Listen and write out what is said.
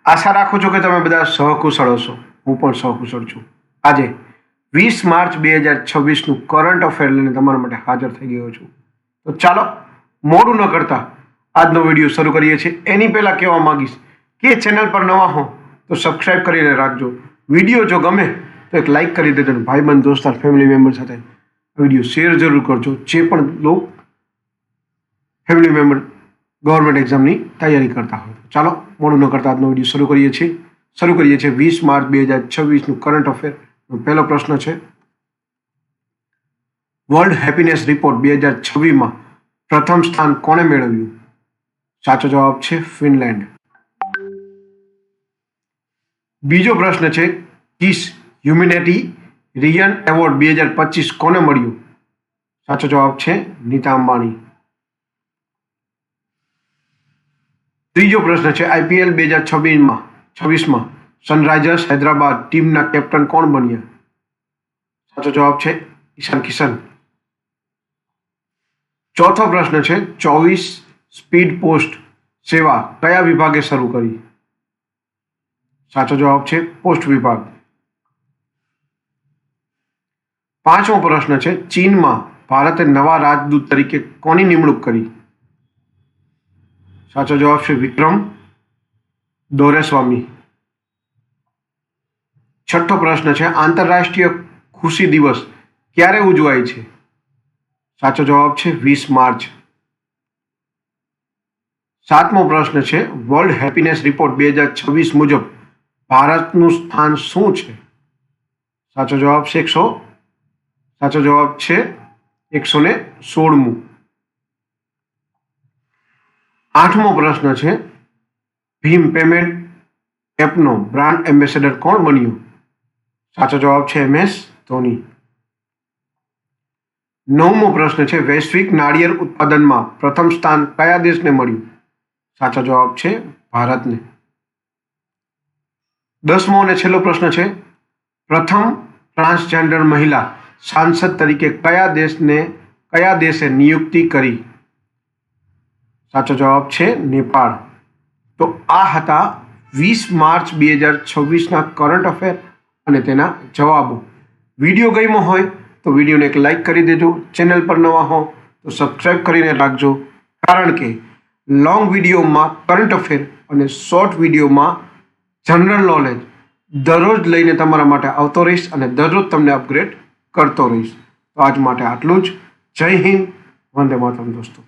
આશા રાખું છું કે તમે બધા સહકુશળ હશો. હું પણ સહકુશળ છું. આજે 20 માર્ચ 2026નું કરંટ અફેર લઈને તમારા માટે હાજર થઈ ગયો છું. તો ચાલો મોડું ન કરતા આજનો વિડીયો શરૂ કરીએ છીએ. એની પહેલાં કહેવા માંગીશ કે ચેનલ પર નવા હો તો સબસ્ક્રાઈબ કરીને રાખજો. વિડીયો જો ગમે તો એક લાઇક કરી દેજો. ભાઈબંધ દોસ્તાર ફેમિલી મેમ્બર સાથે વિડીયો શેર જરૂર કરજો. જે પણ લોકો ફેમિલી મેમ્બર ગવર્મેન્ટ એક્ઝામની તૈયારી કરતા હોય. ચાલો મોડું ન કરતા આજનો વિડીયો શરૂ કરીએ છીએ. 20 માર્ચ 2026નું કરંટ અફેરનો પહેલો પ્રશ્ન છે, વર્લ્ડ હેપીનેસ રિપોર્ટ 2026માં પ્રથમ સ્થાન કોણે મેળવ્યું? સાચો જવાબ છે ફિનલેન્ડ. બીજો પ્રશ્ન છે, કિસ હ્યુમેનિટી રિયન એવોર્ડ 2025 કોને મળ્યું? સાચો જવાબ છે નીતા અંબાણી. ત્રીજો પ્રશ્ન છે, IPL 2026માં સનરાઇઝર્સ હૈદરાબાદ ટીમના કેપ્ટન કોણ બન્યા? સાચો જવાબ છે ઈશાન કિશન. ચોથો પ્રશ્ન છે, 24 સ્પીડ પોસ્ટ સેવા કયા વિભાગે શરૂ કરી? સાચો જવાબ છે પોસ્ટ વિભાગ. પાંચમો પ્રશ્ન છે, ચીનમાં ભારતે નવા રાજદૂત તરીકે કોની નિમણૂક કરી? સાચો જવાબ છે વિક્રમ દોરેસ્વામી. છઠ્ઠો પ્રશ્ન છે, આંતરરાષ્ટ્રીય ખુશી દિવસ ક્યારે ઉજવાય છે? સાચો જવાબ છે 20 માર્ચ. સાતમો પ્રશ્ન છે, વર્લ્ડ હેપીનેસ રિપોર્ટ 2026 મુજબ ભારતનું સ્થાન શું છે? સાચો જવાબ છે 116મું. આઠમો પ્રશ્ન છે, ભીમ પેમેન્ટ એપનો બ્રાન્ડ એમ્બેસેડર કોણ બન્યો? સાચો જવાબ છે MS ધોની. નવમો પ્રશ્ન છે, વૈશ્વિક નાળિયેર ઉત્પાદનમાં પ્રથમ સ્થાન કયા દેશને મળ્યું? સાચો જવાબ છે ભારતને. 10મો અને છેલ્લો પ્રશ્ન છે, પ્રથમ ટ્રાન્સજેન્ડર મહિલા સાંસદ તરીકે કયા દેશે નિયુક્તિ કરી? સાચો જવાબ છે નેપાળ. તો આ હતા 20 માર્ચ 2026ના કરંટ અફેર અને તેના જવાબો. વિડીયો ગમ્યો હોય તો વિડીયોને એક લાઇક કરી દેજો. ચેનલ પર નવા હો તો સબસ્ક્રાઈબ કરીને રાખજો. કારણ કે લોંગ વિડીયોમાં કરંટ અફેર અને શોર્ટ વિડીયોમાં જનરલ નોલેજ દરરોજ લઈને તમારા માટે આવતો રહીશ અને દરરોજ તમને અપગ્રેડ કરતો રહીશ. તો આજ માટે આટલું જ. જય હિન્દ, વંદે માતરમ દોસ્તો.